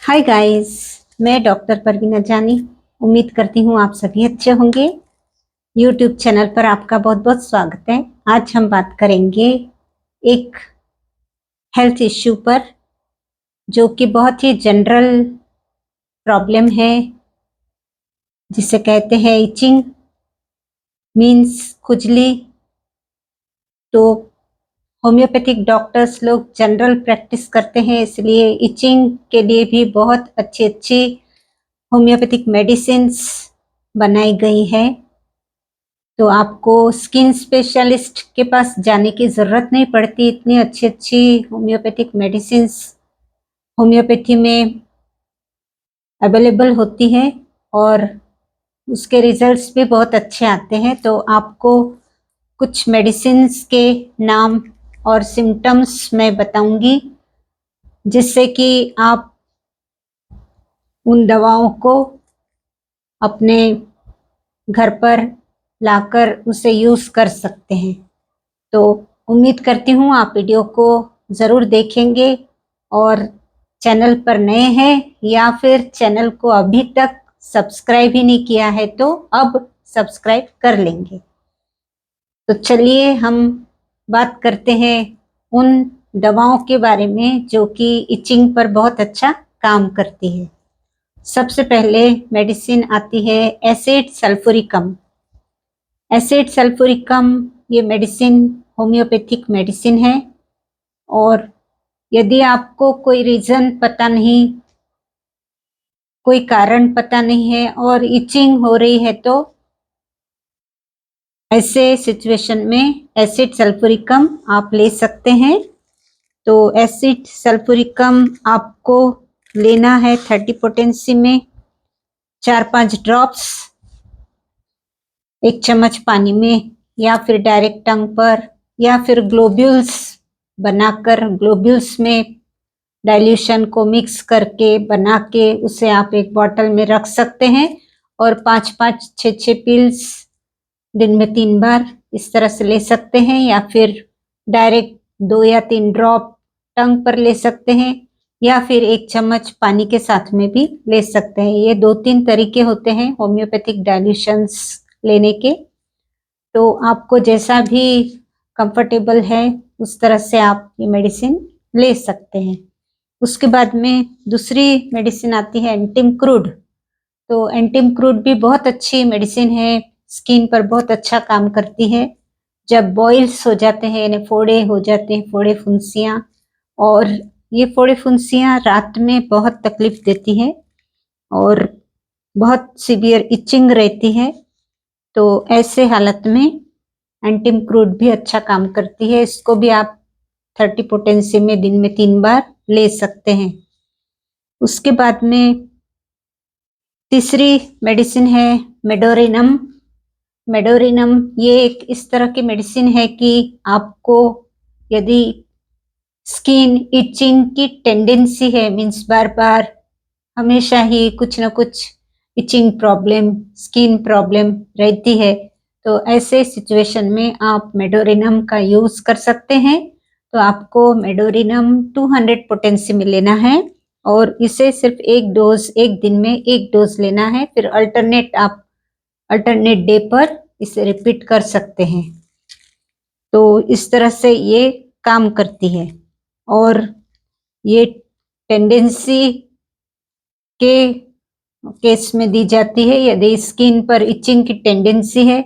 Hi guys, मैं doctor Parveena जानी। उम्मीद करती हूँ आप सभी अच्छे होंगे। यूट्यूब चैनल पर आपका बहुत बहुत स्वागत है। आज हम बात करेंगे एक हेल्थ इश्यू पर, जो कि बहुत ही जनरल प्रॉब्लम है, जिसे कहते हैं इचिंग, मीन्स खुजली। तो होम्योपैथिक डॉक्टर्स लोग जनरल प्रैक्टिस करते हैं, इसलिए इचिंग के लिए भी बहुत अच्छी अच्छी होम्योपैथिक मेडिसिन्स बनाई गई है। तो आपको स्किन स्पेशलिस्ट के पास जाने की ज़रूरत नहीं पड़ती। इतनी अच्छी अच्छी होम्योपैथिक मेडिसिन्स होम्योपैथी में अवेलेबल होती है और उसके रिजल्ट्स भी बहुत अच्छे आते हैं। तो आपको कुछ मेडिसिन्स के नाम और सिम्टम्स मैं बताऊंगी, जिससे कि आप उन दवाओं को अपने घर पर लाकर उसे यूज़ कर सकते हैं। तो उम्मीद करती हूँ आप वीडियो को ज़रूर देखेंगे, और चैनल पर नए हैं या फिर चैनल को अभी तक सब्सक्राइब ही नहीं किया है तो अब सब्सक्राइब कर लेंगे। तो चलिए हम बात करते हैं उन दवाओं के बारे में जो कि इचिंग पर बहुत अच्छा काम करती है। सबसे पहले मेडिसिन आती है एसिड सल्फ्यूरिकम। एसिड सल्फ्यूरिकम ये मेडिसिन होम्योपैथिक मेडिसिन है, और यदि आपको कोई रीज़न पता नहीं, कोई कारण पता नहीं है और इचिंग हो रही है, तो ऐसे सिचुएशन में एसिड सल्फ्यूरिकम आप ले सकते हैं। तो एसिड सल्फ्यूरिकम आपको लेना है 30 पोटेंसी में 4-5 ड्रॉप्स, 1 चम्मच पानी में, या फिर डायरेक्ट टंग पर, या फिर ग्लोब्यूल्स बनाकर ग्लोब्यूल्स में डाइल्यूशन को मिक्स करके बना के उसे आप एक बॉटल में रख सकते हैं, और 5-5 6-6 पिल्स दिन में 3 बार इस तरह से ले सकते हैं, या फिर डायरेक्ट 2 या 3 ड्रॉप टंग पर ले सकते हैं, या फिर 1 चम्मच पानी के साथ में भी ले सकते हैं। ये 2-3 तरीके होते हैं होम्योपैथिक डाइल्यूशंस लेने के। तो आपको जैसा भी कंफर्टेबल है उस तरह से आप ये मेडिसिन ले सकते हैं। उसके बाद में दूसरी मेडिसिन आती है एंटिम क्रूड। तो एंटिम क्रूड भी बहुत अच्छी मेडिसिन है, स्किन पर बहुत अच्छा काम करती है। जब बॉइल्स हो जाते हैं, यानी फोड़े हो जाते हैं, फोड़े फुंसियाँ, और ये फोड़े फुंसियाँ रात में बहुत तकलीफ देती है और बहुत सीवियर इचिंग रहती है। तो ऐसे हालत में एंटिम क्रूड भी अच्छा काम करती है। इसको भी आप 30 पोटेंसी में दिन में 3 बार ले सकते हैं। उसके बाद में तीसरी मेडिसिन है मेडोरिनम। मेडोरिनम ये एक इस तरह की मेडिसिन है कि आपको यदि स्किन इचिंग की टेंडेंसी है, मीन्स बार बार हमेशा ही कुछ ना कुछ इचिंग प्रॉब्लम, स्किन प्रॉब्लम रहती है, तो ऐसे सिचुएशन में आप मेडोरिनम का यूज़ कर सकते हैं। तो आपको मेडोरिनम 200 पोटेंसी में लेना है, और इसे सिर्फ एक डोज, एक दिन में एक डोज लेना है। फिर अल्टरनेट डे पर इसे रिपीट कर सकते हैं। तो इस तरह से ये काम करती है, और ये टेंडेंसी के केस में दी जाती है यदि स्किन पर इचिंग की टेंडेंसी है,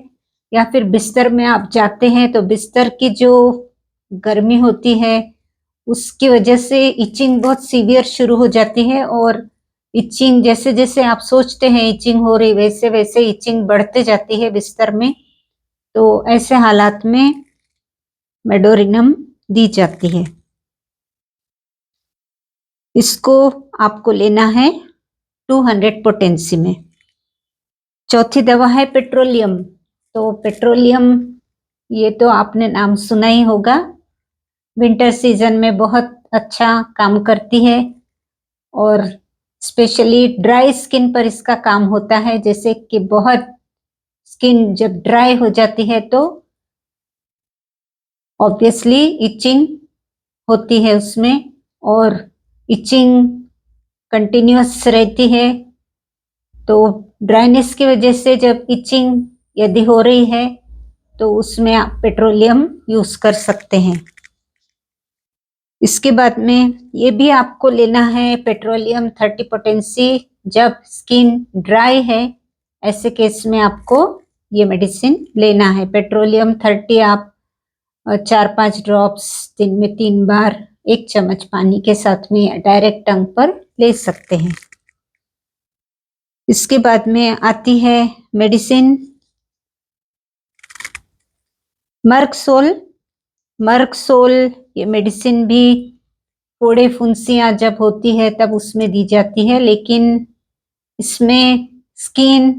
या फिर बिस्तर में आप जाते हैं तो बिस्तर की जो गर्मी होती है उसकी वजह से इचिंग बहुत सीवियर शुरू हो जाती है, और इचिंग जैसे जैसे आप सोचते हैं इचिंग हो रही, वैसे वैसे इचिंग बढ़ते जाती है बिस्तर में। तो ऐसे हालात में मेडोरिनम दी जाती है। इसको आपको लेना है 200 पोटेंसी में। चौथी दवा है पेट्रोलियम। तो पेट्रोलियम ये तो आपने नाम सुना ही होगा, विंटर सीजन में बहुत अच्छा काम करती है, और स्पेशली ड्राई स्किन पर इसका काम होता है। जैसे कि बहुत स्किन जब ड्राई हो जाती है तो ऑब्वियसली इचिंग होती है उसमें, और इचिंग कंटिन्यूअस रहती है, तो ड्राइनेस की वजह से जब इचिंग यदि हो रही है तो उसमें आप पेट्रोलियम यूज कर सकते हैं। इसके बाद में ये भी आपको लेना है पेट्रोलियम 30 पोटेंसी जब स्किन ड्राई है, ऐसे केस में आपको ये मेडिसिन लेना है। पेट्रोलियम 30 आप 4-5 ड्रॉप्स दिन में 3 बार 1 चम्मच पानी के साथ में डायरेक्ट टंग पर ले सकते हैं। इसके बाद में आती है मेडिसिन मर्कसोल। मर्कसोल ये मेडिसिन भी फोड़े फुंसियां जब होती है तब उसमें दी जाती है, लेकिन इसमें स्किन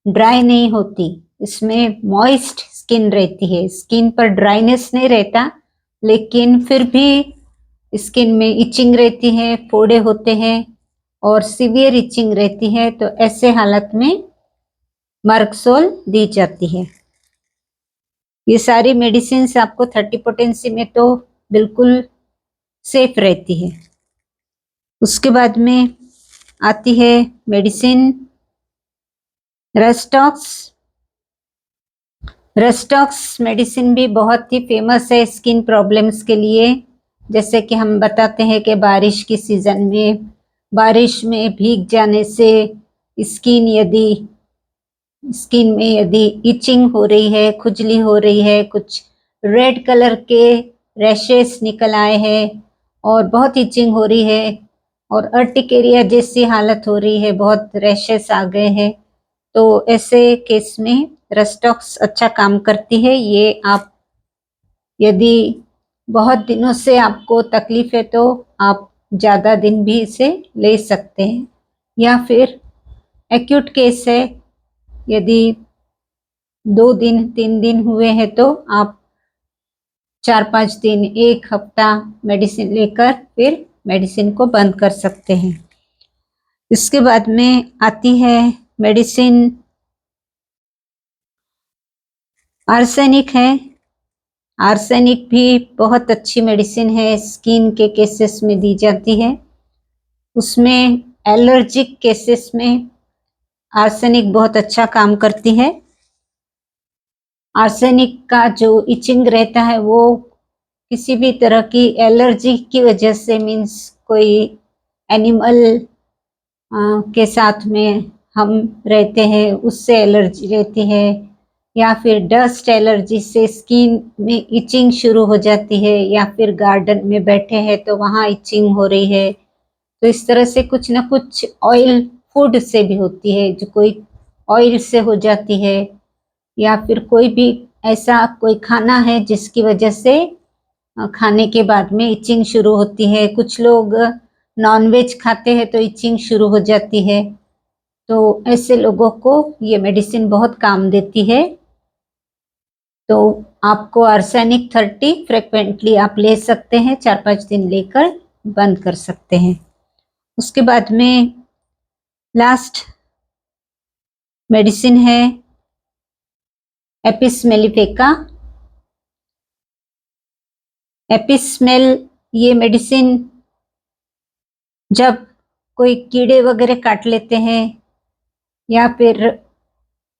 ड्राई नहीं होती, इसमें मॉइस्ट स्किन रहती है। स्किन पर ड्राइनेस नहीं रहता, लेकिन फिर भी स्किन में इचिंग रहती है, फोड़े होते हैं और सीवियर इचिंग रहती है, तो ऐसे हालत में मर्कसोल दी जाती है। ये सारी मेडिसिन आपको 30 पोटेंसी में तो बिल्कुल सेफ रहती है। उसके बाद में आती है मेडिसिन रेस्टॉक्स। रेस्टॉक्स मेडिसिन भी बहुत ही फेमस है स्किन प्रॉब्लम्स के लिए। जैसे कि हम बताते हैं कि बारिश की सीजन में बारिश में भीग जाने से स्किन में यदि इचिंग हो रही है, खुजली हो रही है, कुछ रेड कलर के रैशेस निकल आए हैं और बहुत इचिंग हो रही है और अर्टिकेरिया जैसी हालत हो रही है, बहुत रैशेस आ गए हैं, तो ऐसे केस में रेस्टॉक्स अच्छा काम करती है। ये आप यदि बहुत दिनों से आपको तकलीफ है तो आप ज़्यादा दिन भी इसे ले सकते हैं, या फिर एक्यूट केस है, यदि 2 दिन 3 दिन हुए हैं तो आप 4-5 दिन 1 हफ्ता मेडिसिन लेकर फिर मेडिसिन को बंद कर सकते हैं। इसके बाद में आती है मेडिसिन आर्सेनिक है। आर्सेनिक भी बहुत अच्छी मेडिसिन है, स्किन के केसेस में दी जाती है। उसमें एलर्जिक केसेस में आर्सेनिक बहुत अच्छा काम करती है। आर्सेनिक का जो इचिंग रहता है वो किसी भी तरह की एलर्जी की वजह से, मीन्स कोई एनिमल के साथ में हम रहते हैं उससे एलर्जी रहती है, या फिर डस्ट एलर्जी से स्किन में इचिंग शुरू हो जाती है, या फिर गार्डन में बैठे हैं तो वहाँ इचिंग हो रही है, तो इस तरह से कुछ ना कुछ ऑयल फूड से भी होती है, जो कोई ऑयल से हो जाती है, या फिर कोई भी ऐसा कोई खाना है जिसकी वजह से खाने के बाद में इचिंग शुरू होती है। कुछ लोग नॉनवेज खाते हैं तो इचिंग शुरू हो जाती है, तो ऐसे लोगों को ये मेडिसिन बहुत काम देती है। तो आपको आर्सेनिक 30 फ्रिक्वेंटली आप ले सकते हैं, 4-5 दिन लेकर बंद कर सकते हैं। उसके बाद में लास्ट मेडिसिन है एपिस मेलिफिका। एपिसमेल ये मेडिसिन जब कोई कीड़े वगैरह काट लेते हैं या फिर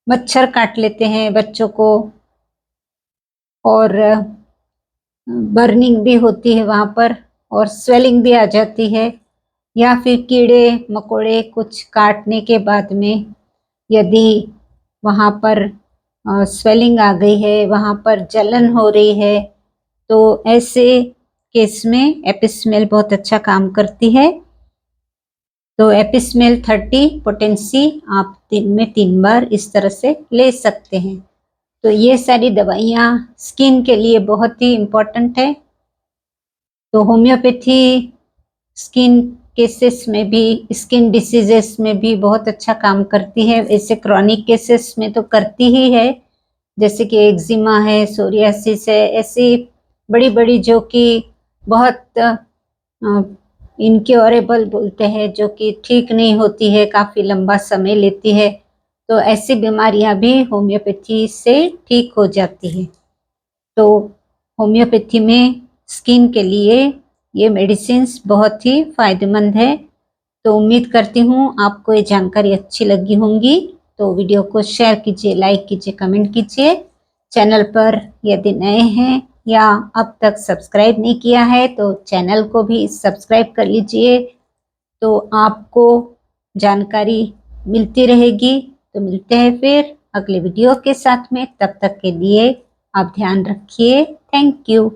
मच्छर काट लेते हैं बच्चों को, और बर्निंग भी होती है वहाँ पर और स्वेलिंग भी आ जाती है, या फिर कीड़े मकोड़े कुछ काटने के बाद में यदि वहाँ पर स्वेलिंग आ गई है, वहाँ पर जलन हो रही है, तो ऐसे केस में एपिसमेल बहुत अच्छा काम करती है। तो एपिसमेल 30 पोटेंसी आप दिन में 3 बार इस तरह से ले सकते हैं। तो ये सारी दवाइयाँ स्किन के लिए बहुत ही इम्पोर्टेंट है। तो होम्योपैथी स्किन केसेस में भी, स्किन डिसीजेस में भी बहुत अच्छा काम करती है। ऐसे क्रॉनिक केसेस में तो करती ही है, जैसे कि एक्जिमा है, सोरियासिस है, ऐसी बड़ी बड़ी जो कि बहुत इनक्योरेबल बोलते हैं, जो कि ठीक नहीं होती है, काफ़ी लंबा समय लेती है, तो ऐसी बीमारियां भी होम्योपैथी से ठीक हो जाती है। तो होम्योपैथी में स्किन के लिए ये मेडिसिन्स बहुत ही फायदेमंद है। तो उम्मीद करती हूँ आपको ये जानकारी अच्छी लगी होंगी। तो वीडियो को शेयर कीजिए, लाइक कीजिए, कमेंट कीजिए। चैनल पर यदि नए हैं या अब तक सब्सक्राइब नहीं किया है तो चैनल को भी सब्सक्राइब कर लीजिए, तो आपको जानकारी मिलती रहेगी। तो मिलते हैं फिर अगले वीडियो के साथ में, तब तक के लिए आप ध्यान रखिए। Thank you.